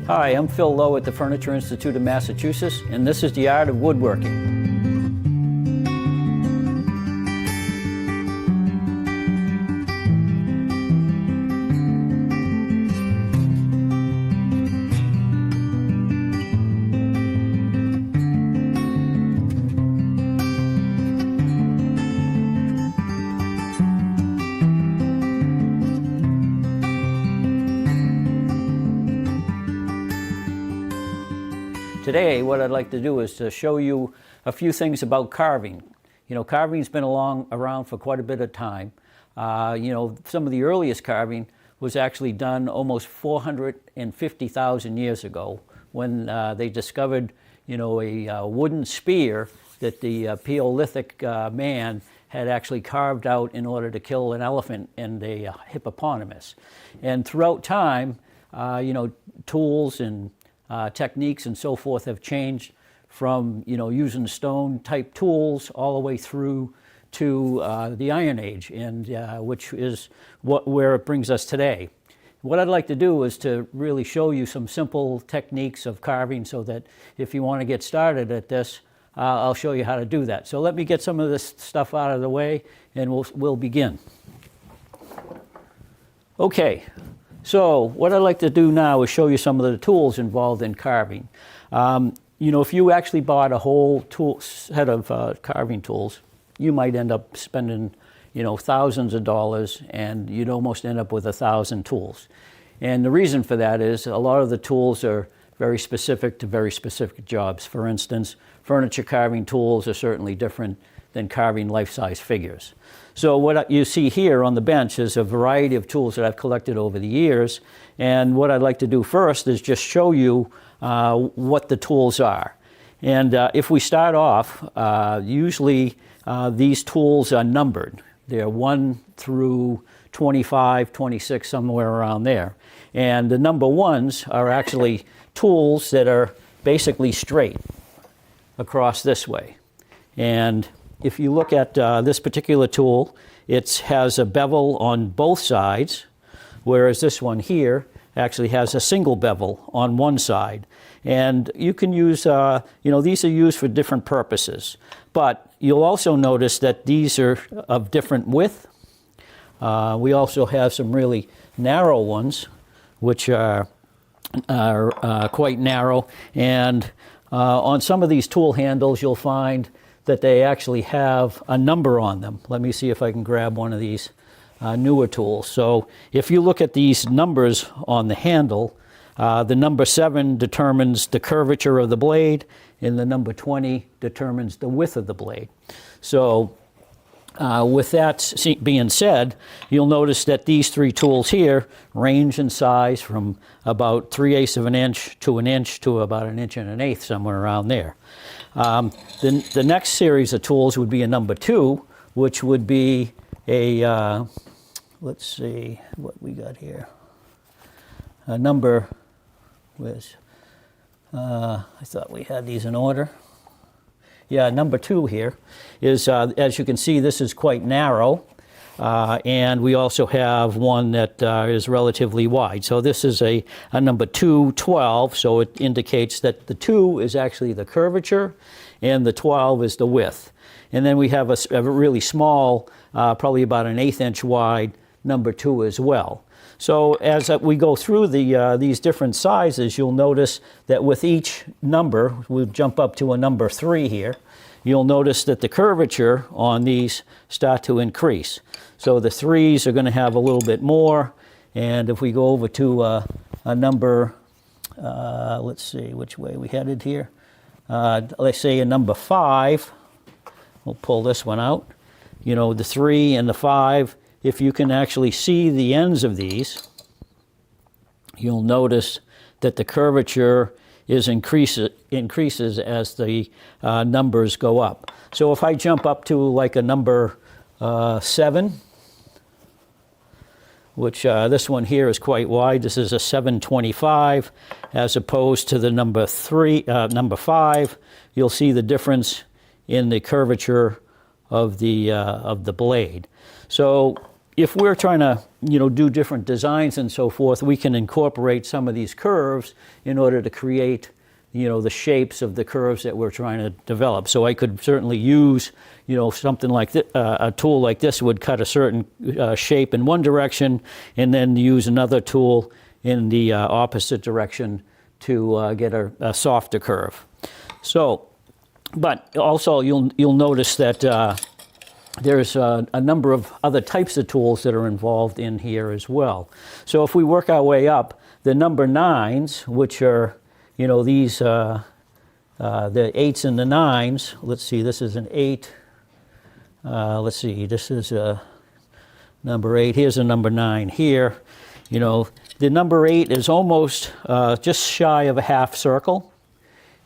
Hi, I'm Phil Lowe at the Furniture Institute of Massachusetts, and this is the art of woodworking. Today, what I'd like to do is to show you a few things about carving. You know, carving's been around for quite a bit of time. You know, some of the earliest carving was actually done almost 450,000 years ago when they discovered, you know, a wooden spear that the Paleolithic man had actually carved out in order to kill an elephant and a hippopotamus. And throughout time, you know, tools and techniques and so forth have changed from, you know, using stone type tools all the way through to the Iron Age, and which is where it brings us today. What I'd like to do is to really show you some simple techniques of carving so that if you want to get started at this, I'll show you how to do that. So let me get some of this stuff out of the way and we'll begin. Okay. So what I'd like to do now is show you some of the tools involved in carving. You know, if you actually bought a whole set of carving tools, you might end up spending, you know, thousands of dollars, and you'd almost end up with 1,000 tools. And the reason for that is a lot of the tools are very specific to very specific jobs. For instance, furniture carving tools are certainly different than carving life-size figures. So what you see here on the bench is a variety of tools that I've collected over the years, and what I'd like to do first is just show you what the tools are. And if we start off, usually these tools are numbered. They're 1 through 25, 26, somewhere around there. And the number ones are actually tools that are basically straight across this way. And if you look at this particular tool, it has a bevel on both sides, whereas this one here actually has a single bevel on one side. And you can use, you know, these are used for different purposes. But you'll also notice that these are of different width. We also have some really narrow ones, which are quite narrow. And on some of these tool handles, you'll find that they actually have a number on them. Let me see if I can grab one of these newer tools. So if you look at these numbers on the handle, the number 7 determines the curvature of the blade, and the number 20 determines the width of the blade. So with that being said, you'll notice that these 3 tools here range in size from about 3/8 of an inch to about 1 1/8 inches, somewhere around there. The next series of tools would be a number 2, which would be a, let's see what we got here. A number, I thought we had these in order. Yeah, number 2 here is, as you can see, this is quite narrow. And we also have one that is relatively wide. So this is a number 212, so it indicates that the 2 is actually the curvature and the 12 is the width. And then we have a really small, probably about 1/8 inch wide, number 2 as well. So as we go through these different sizes, you'll notice that with each number, we'll jump up to a number 3 here, you'll notice that the curvature on these start to increase. So the 3s are going to have a little bit more, and if we go over to a number, let's see which way we headed here, let's say a number 5, we'll pull this one out, you know, the 3 and the 5, if you can actually see the ends of these, you'll notice that the curvature increases as the numbers go up. So if I jump up to like a number 7, which this one here is quite wide. This is a 725, as opposed to the number 5. You'll see the difference in the curvature of the blade. So if we're trying to, do different designs and so forth, we can incorporate some of these curves in order to create, the shapes of the curves that we're trying to develop. So I could certainly use, something like this, a tool like this would cut a certain shape in one direction, and then use another tool in the opposite direction to get a softer curve. So, but also you'll notice that there's a number of other types of tools that are involved in here as well. So if we work our way up, the number 9s, which are, these, the 8s and the 9s, let's see, this is an 8, let's see, this is a number 8, here's a number 9 here. The number 8 is almost just shy of a half circle,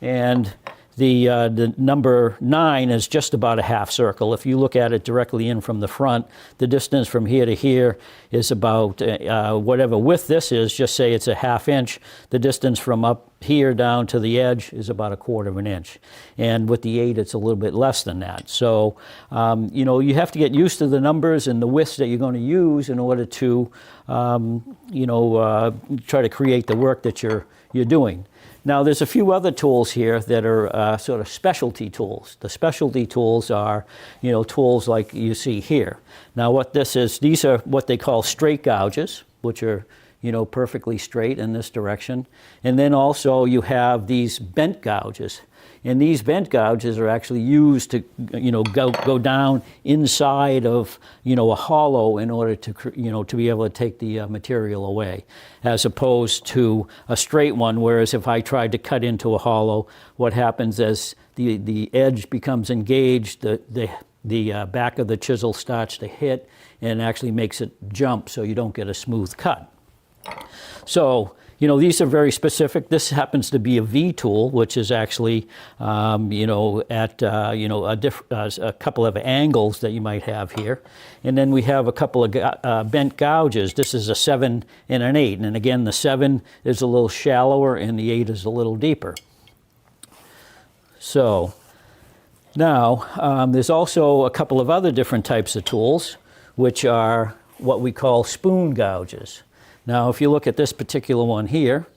and the number 9 is just about a half circle. If you look at it directly in from the front, the distance from here to here is about whatever width this is, just say it's a ½ inch. The distance from up here down to the edge is about 1/4 inch. And with the 8, it's a little bit less than that. So, you have to get used to the numbers and the widths that you're going to use in order to, try to create the work that you're doing. Now, there's a few other tools here that are sort of specialty tools. The specialty tools are, tools like you see here. Now, what this is, these are what they call straight gouges, which are, perfectly straight in this direction. And then also you have these bent gouges. And these bent gouges are actually used to, go down inside of, a hollow in order to, to be able to take the material away, as opposed to a straight one. Whereas if I tried to cut into a hollow, what happens is the edge becomes engaged, the back of the chisel starts to hit and actually makes it jump, so you don't get a smooth cut. So, these are very specific. This happens to be a V tool, which is actually, at, a couple of angles that you might have here. And then we have a couple of bent gouges. This is a 7 and an 8. And again, the 7 is a little shallower and the 8 is a little deeper. So now, there's also a couple of other different types of tools, which are what we call spoon gouges. Now, if you look at this particular one here,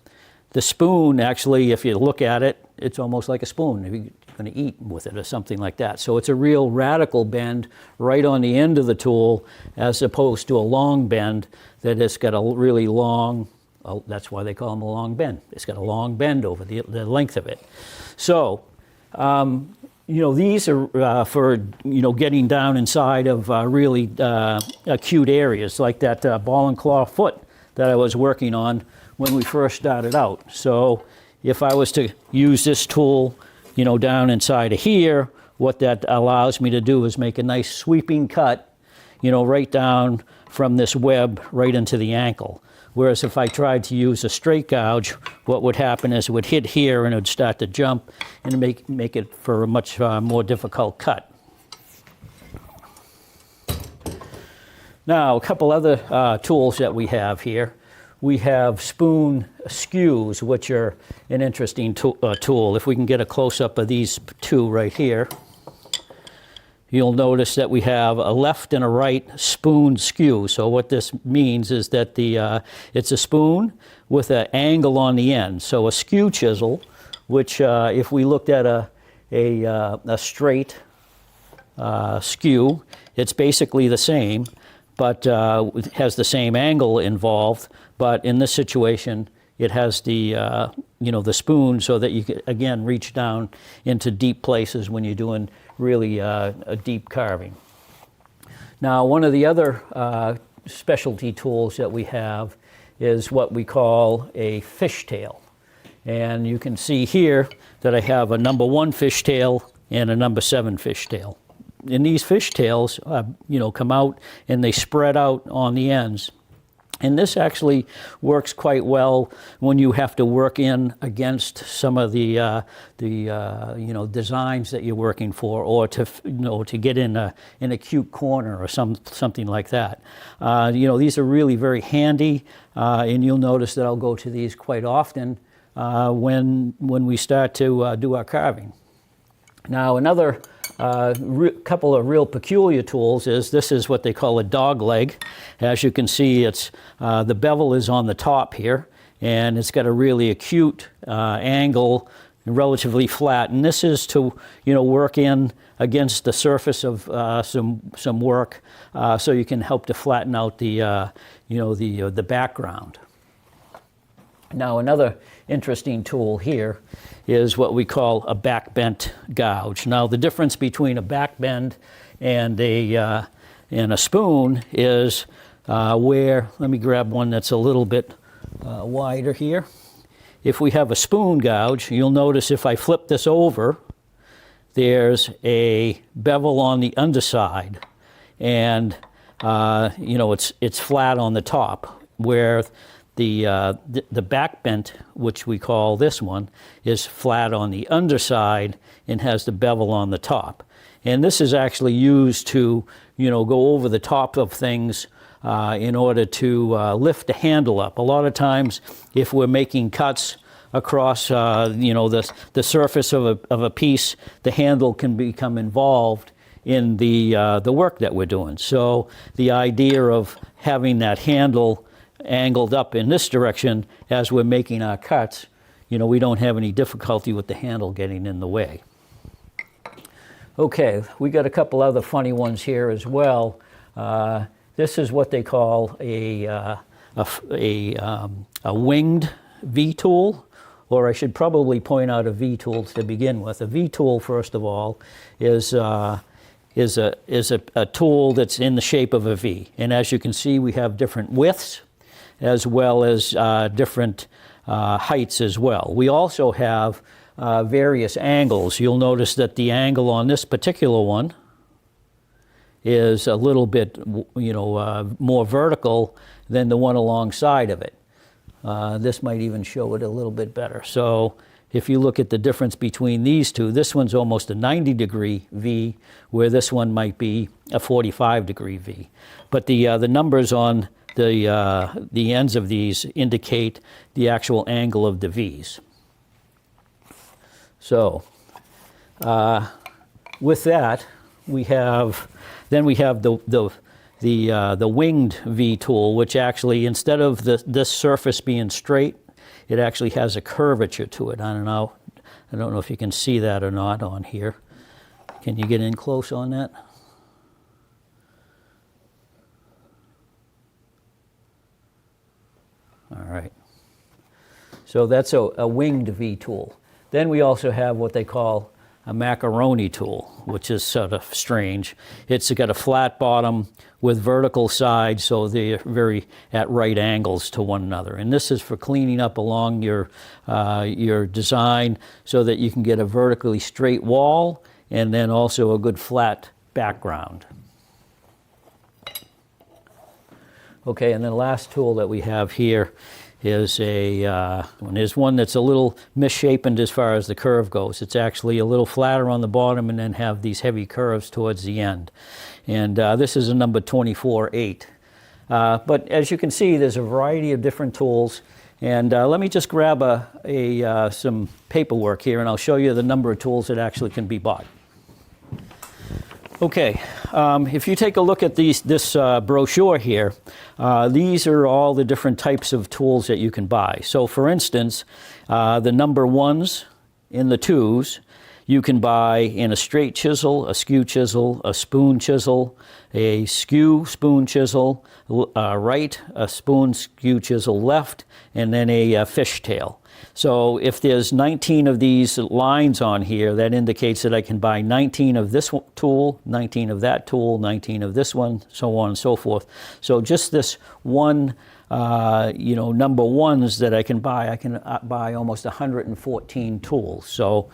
the spoon actually, if you look at it, it's almost like a spoon. If you're going to eat with it or something like that. So it's a real radical bend right on the end of the tool, as opposed to a long bend that has got a really long, that's why they call them a long bend. It's got a long bend over the length of it. So, these are for, getting down inside of really acute areas, like that ball and claw foot that I was working on when we first started out. So if I was to use this tool, down inside of here, what that allows me to do is make a nice sweeping cut, right down from this web right into the ankle. Whereas if I tried to use a straight gouge, what would happen is it would hit here and it would start to jump and make it for a much more difficult cut. Now, a couple other tools that we have here. We have spoon skews, which are an interesting tool. If we can get a close-up of these two right here, you'll notice that we have a left and a right spoon skew. So what this means is that it's a spoon with an angle on the end. So a skew chisel, which if we looked at a straight skew, it's basically the same, but it has the same angle involved. But in this situation, it has the the spoon, so that you can again reach down into deep places when you're doing really a deep carving. Now, one of the other specialty tools that we have is what we call a fishtail. And you can see here that I have a number 1 fishtail and a number 7 fishtail. And these fishtails, come out and they spread out on the ends. And this actually works quite well when you have to work in against some of the designs that you're working for, or to get in an acute corner or something like that. These are really very handy, and you'll notice that I'll go to these quite often when we start to do our carving. Now, another couple of real peculiar tools is this is what they call a dog leg. As you can see, it's the bevel is on the top here, and it's got a really acute angle, relatively flat. And this is to work in against the surface of some work, so you can help to flatten out the the background. Now another interesting tool here is what we call a back bent gouge. Now the difference between a back bend and a spoon is where, let me grab one that's a little bit wider here. If we have a spoon gouge, you'll notice if I flip this over, there's a bevel on the underside, and it's flat on the top, where the back bent, which we call this one, is flat on the underside and has the bevel on the top. And this is actually used to go over the top of things in order to lift the handle up. A lot of times, if we're making cuts across the surface of a piece, the handle can become involved in the work that we're doing. So the idea of having that handle angled up in this direction as we're making our cuts, we don't have any difficulty with the handle getting in the way. Okay, we got a couple other funny ones here as well. This is what they call a winged V-tool, or I should probably point out a V-tool to begin with. A V-tool, first of all, is a tool that's in the shape of a V. And as you can see, we have different widths as well as different heights as well. We also have various angles. You'll notice that the angle on this particular one is a little bit more vertical than the one alongside of it. This might even show it a little bit better. So if you look at the difference between these two, this one's almost a 90-degree V, where this one might be a 45-degree V. But the numbers on the ends of these indicate the actual angle of the V's. So with that, we have the winged V tool, which actually, instead of this surface being straight, it actually has a curvature to it. I don't know if you can see that or not on here. Can you get in close on that? All right. So that's a winged V tool. Then we also have what they call a macaroni tool, which is sort of strange. It's got a flat bottom with vertical sides, so they're very at right angles to one another. And this is for cleaning up along your design so that you can get a vertically straight wall and then also a good flat background. Okay, and then the last tool that we have here is one that's a little misshapen as far as the curve goes. It's actually a little flatter on the bottom and then have these heavy curves towards the end. And this is a number 24-8. But as you can see, there's a variety of different tools. And let me just grab some paperwork here, and I'll show you the number of tools that actually can be bought. Okay, if you take a look at this brochure here, these are all the different types of tools that you can buy. So for instance, the number 1s in the 2s, you can buy in a straight chisel, a skew chisel, a spoon chisel, a skew spoon chisel, right, a spoon skew chisel left, and then a fishtail. So if there's 19 of these lines on here, that indicates that I can buy 19 of this tool, 19 of that tool, 19 of this one, so on and so forth. So just this one, number 1s that I can buy almost 114 tools. So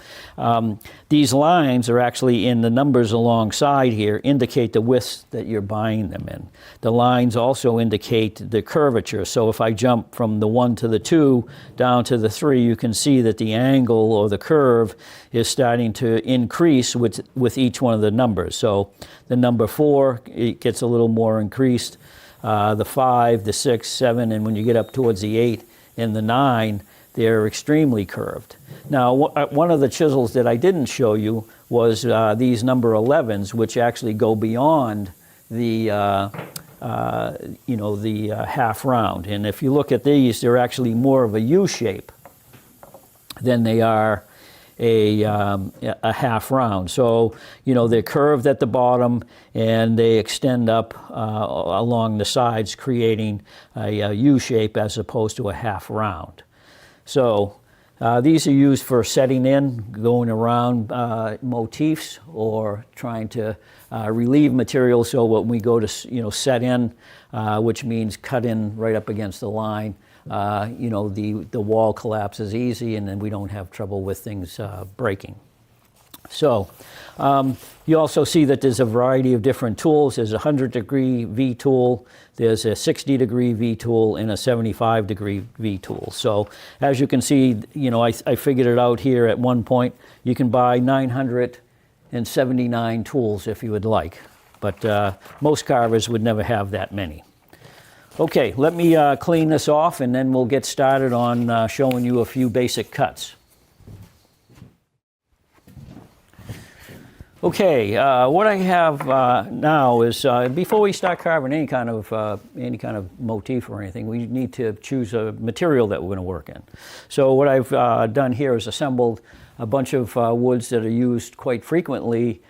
these lines are actually in the numbers alongside here, indicate the widths that you're buying them in. The lines also indicate the curvature. So if I jump from the 1 to the 2 down to the 3, you can see that the angle or the curve is starting to increase with each one of the numbers. So the number 4, it gets a little more increased. The 5, the 6, 7, and when you get up towards the 8 and the 9, they're extremely curved. Now, one of the chisels that I didn't show you was these number 11s, which actually go beyond the half round. And if you look at these, they're actually more of a U shape than they are a half round. So, they're curved at the bottom and they extend up along the sides, creating a U shape as opposed to a half round. So these are used for setting in, going around motifs, or trying to relieve material. So when we go to set in, which means cut in right up against the line, the wall collapses easy, and then we don't have trouble with things breaking. So you also see that there's a variety of different tools. There's a 100-degree V tool, there's a 60-degree V tool, and a 75-degree V tool. So as you can see, I figured it out here at one point. You can buy 979 tools if you would like, but most carvers would never have that many. Okay, let me clean this off, and then we'll get started on showing you a few basic cuts. Okay, what I have now is before we start carving any kind of motif or anything, we need to choose a material that we're going to work in. So what I've done here is assembled a bunch of woods that are used quite frequently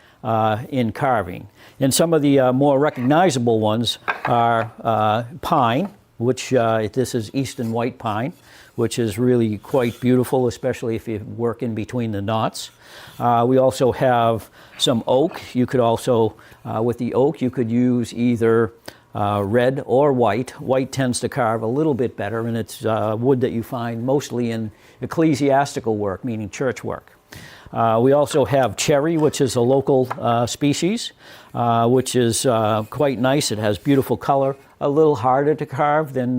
in carving. And some of the more recognizable ones are pine, which this is Eastern white pine, which is really quite beautiful, especially if you work in between the knots. We also have some oak. You could also, with the oak, you could use either red or white. White tends to carve a little bit better, and it's wood that you find mostly in ecclesiastical work, meaning church work. We also have cherry, which is a local species, which is quite nice. It has beautiful color, a little harder to carve than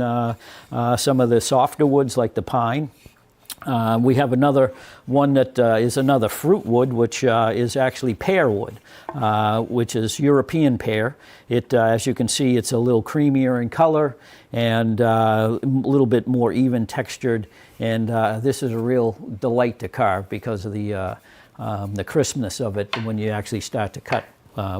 some of the softer woods like the pine. We have another one that is another fruit wood, which is actually pear wood, which is European pear. It, as you can see, it's a little creamier in color and a little bit more even textured. And this is a real delight to carve because of the crispness of it when you actually start to cut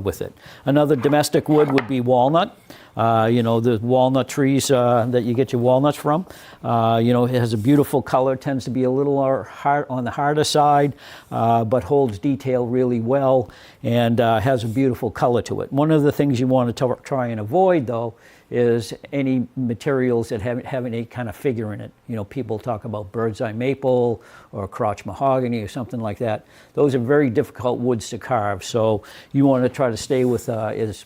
with it. Another domestic wood would be walnut. The walnut trees that you get your walnuts from. It has a beautiful color, tends to be a little hard on the harder side, but holds detail really well and has a beautiful color to it. One of the things you want to try and avoid, though, is any materials that have any kind of figure in it. People talk about bird's eye maple or crotch mahogany or something like that. Those are very difficult woods to carve, so you want to try to stay with as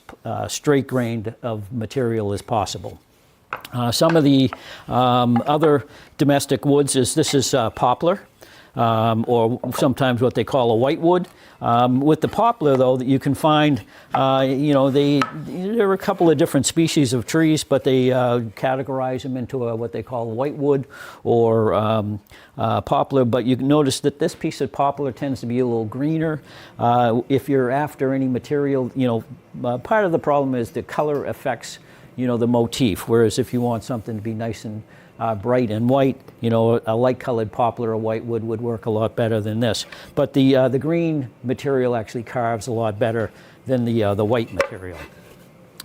straight-grained of material as possible. Some of the other domestic woods this is poplar, or sometimes what they call a whitewood. With the poplar, though, that you can find, there are a couple of different species of trees, but they categorize them into what they call whitewood or poplar. But you can notice that this piece of poplar tends to be a little greener. If you're after any material, part of the problem is the color affects, the motif. Whereas if you want something to be nice and bright and white, a light-colored poplar or whitewood would work a lot better than this. But the green material actually carves a lot better than the white material.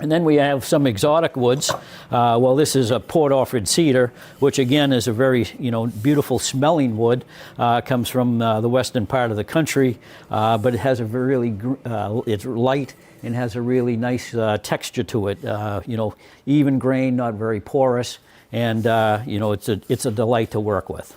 And then we have some exotic woods. This is a Port Orford cedar, which again is a very beautiful smelling wood. Comes from the western part of the country, but it has a it's light and has a really nice texture to it. Even grain, not very porous. And it's a delight to work with.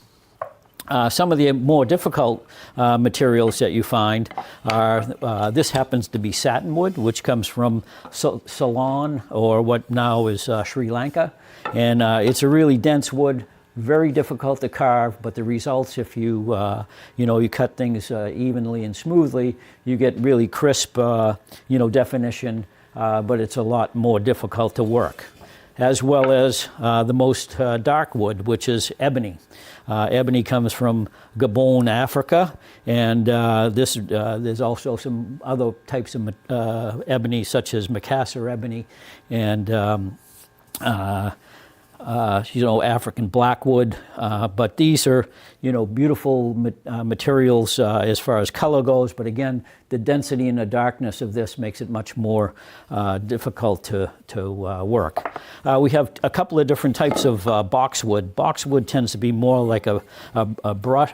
Some of the more difficult materials that you find are, this happens to be satin wood, which comes from Ceylon, or what now is Sri Lanka. And it's a really dense wood, very difficult to carve, but the results, if you you cut things evenly and smoothly, you get really crisp definition, but it's a lot more difficult to work. As well as the most dark wood, which is ebony. Ebony comes from Gabon, Africa, and there's also some other types of ebony, such as Macassar ebony and African blackwood, but these are, beautiful materials as far as color goes. But again, the density and the darkness of this makes it much more difficult to work. We have a couple of different types of boxwood. Boxwood tends to be more like a bush,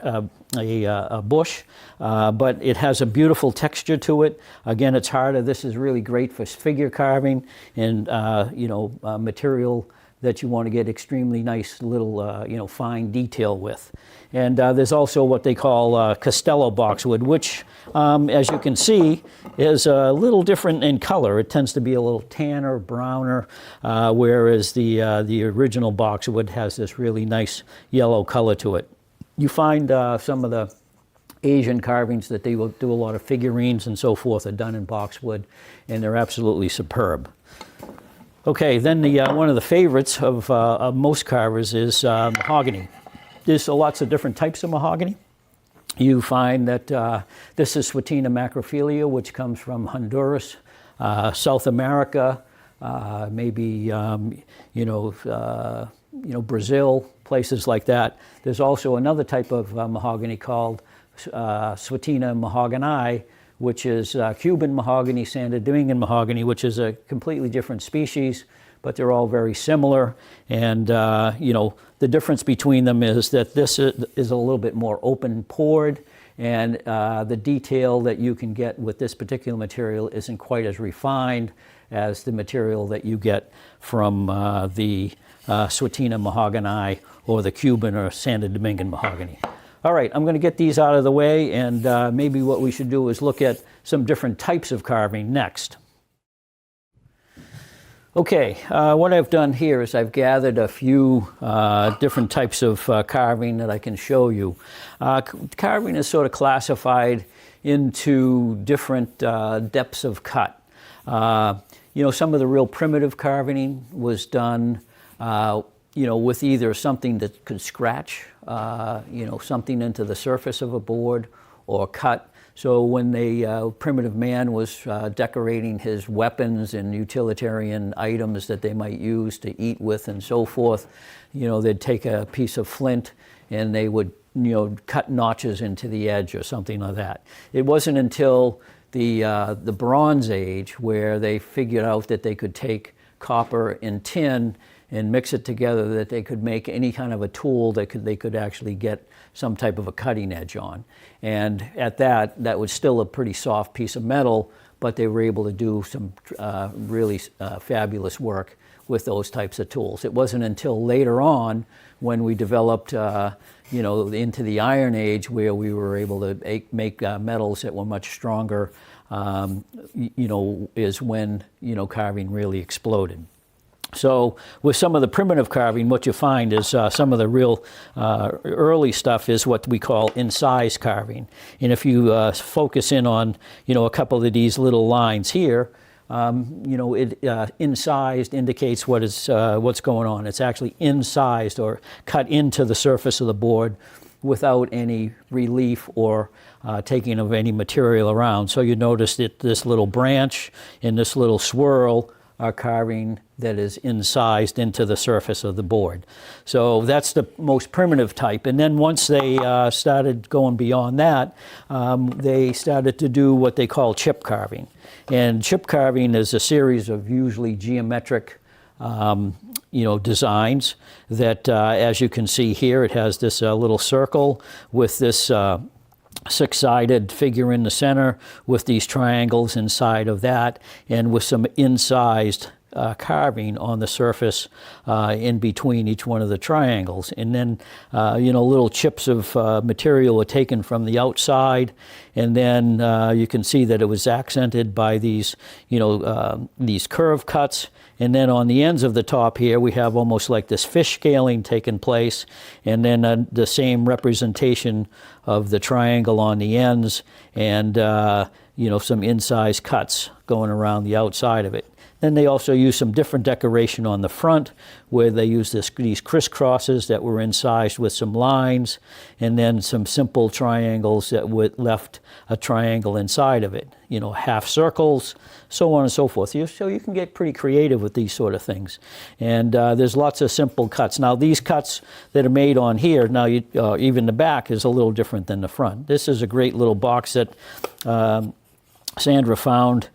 but it has a beautiful texture to it. Again, it's harder. This is really great for figure carving and material that you want to get extremely nice little, fine detail with. And there's also what they call Castello boxwood, which, as you can see, is a little different in color. It tends to be a little tanner, browner, whereas the original boxwood has this really nice yellow color to it. You find some of the Asian carvings that they will do a lot of figurines and so forth are done in boxwood, and they're absolutely superb. Okay, then one of the favorites of most carvers is mahogany. There's lots of different types of mahogany. You find that this is Switina macrophylla, which comes from Honduras, South America, maybe Brazil, places like that. There's also another type of mahogany called Switina mahogany, which is Cuban mahogany, Santo Domingan mahogany, which is a completely different species, but they're all very similar. And, the difference between them is that this is a little bit more open pored, and the detail that you can get with this particular material isn't quite as refined as the material that you get from the Switina mahogany or the Cuban or Santo Domingan mahogany. All right, I'm going to get these out of the way, and maybe what we should do is look at some different types of carving next. Okay, what I've done here is I've gathered a few different types of carving that I can show you. Carving is sort of classified into different depths of cut. Some of the real primitive carving was done with either something that could scratch, something into the surface of a board, or cut. So when the primitive man was decorating his weapons and utilitarian items that they might use to eat with and so forth, they'd take a piece of flint and they would, cut notches into the edge or something like that. It wasn't until the Bronze Age where they figured out that they could take copper and tin and mix it together, that they could make any kind of a tool that they could actually get some type of a cutting edge on. And at that was still a pretty soft piece of metal, but they were able to do some really fabulous work with those types of tools. It wasn't until later on when we developed into the Iron Age where we were able to make metals that were much stronger, is when carving really exploded. So with some of the primitive carving, what you find is some of the real early stuff is what we call incised carving. And if you focus in on, a couple of these little lines here, incised indicates what's going on. It's actually incised or cut into the surface of the board without any relief or taking of any material around. So you notice that this little branch and this little swirl are carving that is incised into the surface of the board. So that's the most primitive type. And then once they started going beyond that, they started to do what they call chip carving. And chip carving is a series of usually geometric designs that, as you can see here, it has this little circle with this six-sided figure in the center with these triangles inside of that, and with some incised carving on the surface in between each one of the triangles. And then, little chips of material were taken from the outside, and then you can see that it was accented by these curve cuts. And then on the ends of the top here, we have almost like this fish scaling taking place, and then the same representation of the triangle on the ends, and some incised cuts going around the outside of it. Then they also use some different decoration on the front, where they use these crisscrosses that were incised with some lines, and then some simple triangles that left a triangle inside of it. You know, half circles, so on and so forth. So you can get pretty creative with these sort of things. And there's lots of simple cuts. Now these cuts that are made on here, now even the back is a little different than the front. This is a great little box that Sandra found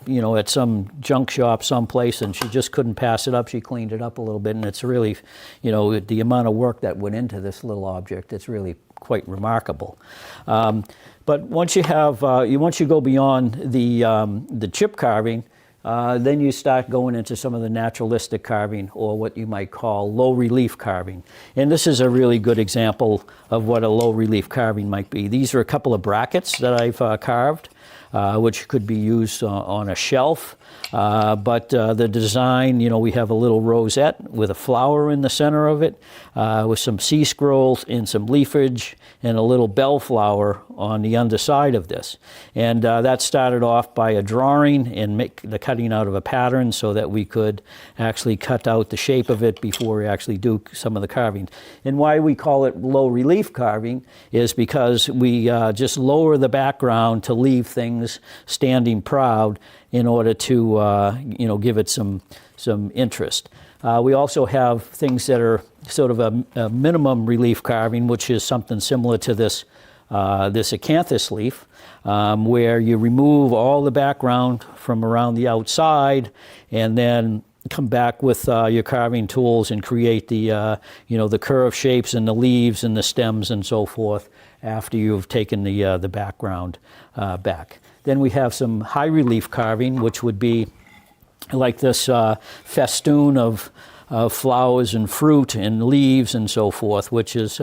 you know, at some junk shop someplace, and she just couldn't pass it up. She cleaned it up a little bit, and it's really, you know, the amount of work that went into this little object, it's really quite remarkable. But once you have, once you go beyond the chip carving, then you start going into some of the naturalistic carving, or what you might call low relief carving. And this is a really good example of what a low relief carving might be. These are a couple of brackets that I've carved, which could be used on a shelf. But the design, you know, we have a little rosette with a flower in the center of it, with some sea scrolls and some leafage and a little bellflower on the underside of this. And that started off by a drawing and make the cutting out of a pattern so that we could actually cut out the shape of it before we actually do some of the carving. And why we call it low relief carving is because we just lower the background to leave things standing proud in order to you know, give it some interest. We also have things that are sort of a minimum relief carving, which is something similar to this this acanthus leaf, where you remove all the background from around the outside, and then come back with your carving tools and create the you know, the curved shapes and the leaves and the stems and so forth after you've taken the background back. Then we have some high relief carving, which would be like this festoon of flowers and fruit and leaves and so forth, which is,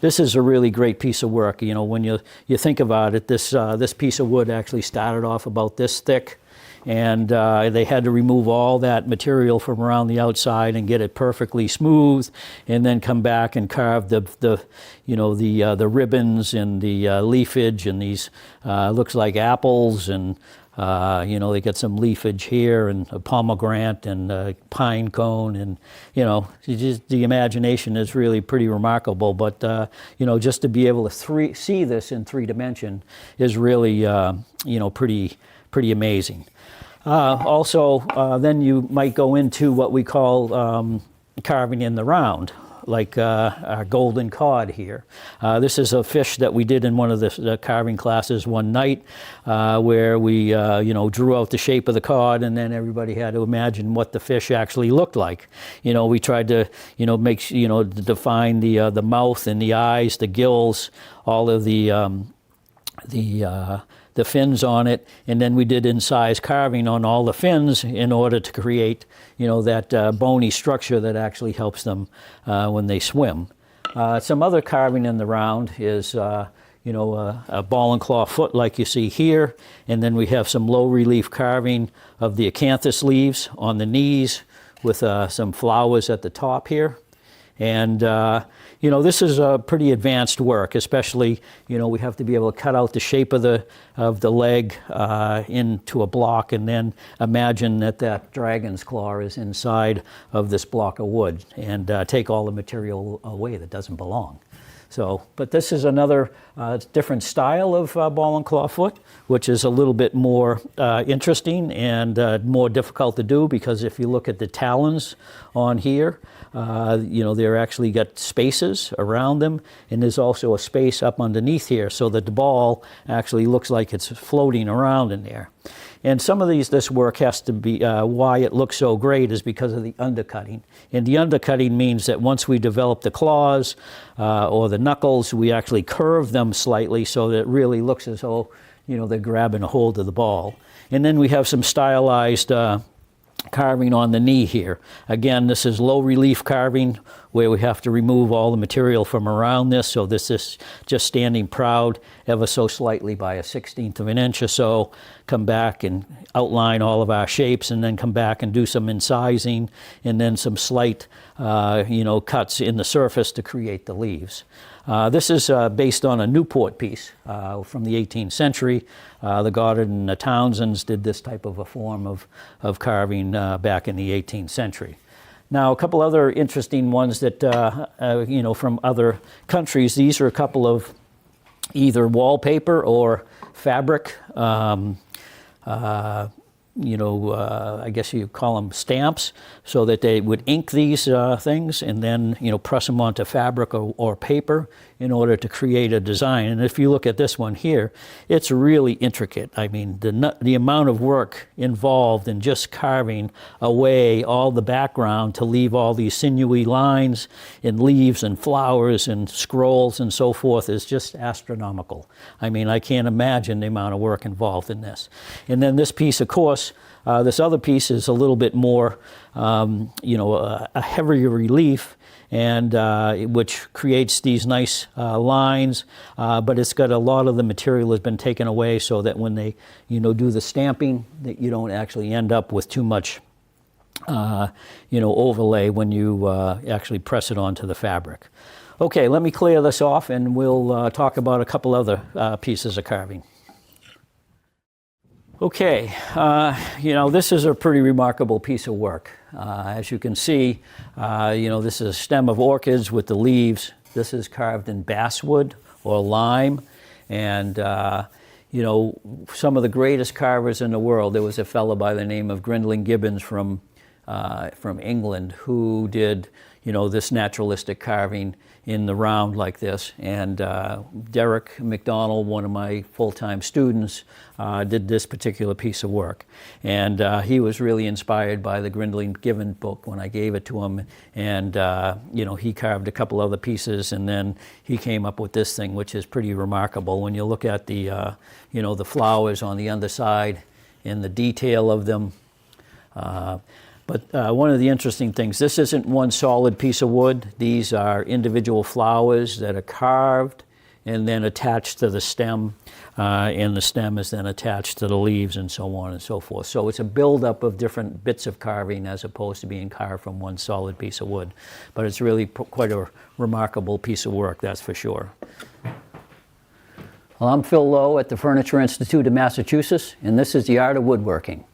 this is a really great piece of work. You know, when you think about it, this piece of wood actually started off about this thick, and they had to remove all that material from around the outside and get it perfectly smooth, and then come back and carve the you know, the ribbons and the leafage, and these looks like apples, and you know, they get some leafage here, and a pomegranate and a pine cone, and you know, just the imagination is really pretty remarkable. But you know, just to be able to see this in 3 dimension is really you know, pretty amazing. Also, then you might go into what we call carving in the round, like our golden cod here. This is a fish that we did in one of the carving classes one night, where we you know, drew out the shape of the cod, and then everybody had to imagine what the fish actually looked like. You know, we tried to, you know, make, you know, define the mouth and the eyes, the gills, all of the fins on it, and then we did incise carving on all the fins in order to create, you know, that bony structure that actually helps them when they swim. Some other carving in the round is, you know, a ball and claw foot like you see here, and then we have some low relief carving of the acanthus leaves on the knees with some flowers at the top here. And you know, this is a pretty advanced work, especially, you know, we have to be able to cut out the shape of the leg into a block, and then imagine that dragon's claw is inside of this block of wood, and take all the material away that doesn't belong. So, but this is another different style of ball and claw foot, which is a little bit more interesting and more difficult to do, because if you look at the talons on here, you know, they're actually got spaces around them, and there's also a space up underneath here, so that the ball actually looks like it's floating around in there. And some of this work has to be, why it looks so great is because of the undercutting. And the undercutting means that once we develop the claws or the knuckles, we actually curve them slightly so that it really looks as though, you know, they're grabbing a hold of the ball. And then we have some stylized carving on the knee here. Again, this is low relief carving, where we have to remove all the material from around this. So this is just standing proud ever so slightly by a 1/16 of an inch or so. Come back and outline all of our shapes, and then come back and do some incising, and then some slight cuts in the surface to create the leaves. This is based on a Newport piece from the 18th century. The Goddard and the Townsends did this type of a form of carving back in the 18th century. Now, a couple other interesting ones that, from other countries. These are a couple of either wallpaper or fabric, I guess you call them stamps, so that they would ink these things and then, press them onto fabric or paper in order to create a design. And if you look at this one here, it's really intricate. I mean, the amount of work involved in just carving away all the background to leave all these sinewy lines and leaves and flowers and scrolls and so forth is just astronomical. I mean, I can't imagine the amount of work involved in this. And then this piece, of course, this other piece is a little bit more, a heavier relief, and which creates these nice lines, but it's got a lot of the material has been taken away, so that when they, do the stamping, that you don't actually end up with too much, overlay when you actually press it onto the fabric. Okay, let me clear this off, and we'll talk about a couple other pieces of carving. Okay, this is a pretty remarkable piece of work. As you can see, this is a stem of orchids with the leaves. This is carved in basswood or lime. And, some of the greatest carvers in the world, there was a fellow by the name of Grinling Gibbons from England who did, this naturalistic carving in the round like this. And Derek McDonald, one of my full-time students, did this particular piece of work. And he was really inspired by the Grinling Gibbons book when I gave it to him. And, he carved a couple other pieces, and then he came up with this thing, which is pretty remarkable. When you look at the, the flowers on the underside and the detail of them. But one of the interesting things, this isn't one solid piece of wood. These are individual flowers that are carved and then attached to the stem, and the stem is then attached to the leaves and so on and so forth. So it's a buildup of different bits of carving as opposed to being carved from one solid piece of wood. But it's really quite a remarkable piece of work, that's for sure. Well, I'm Phil Lowe at the Furniture Institute of Massachusetts, and this is The Art of Woodworking.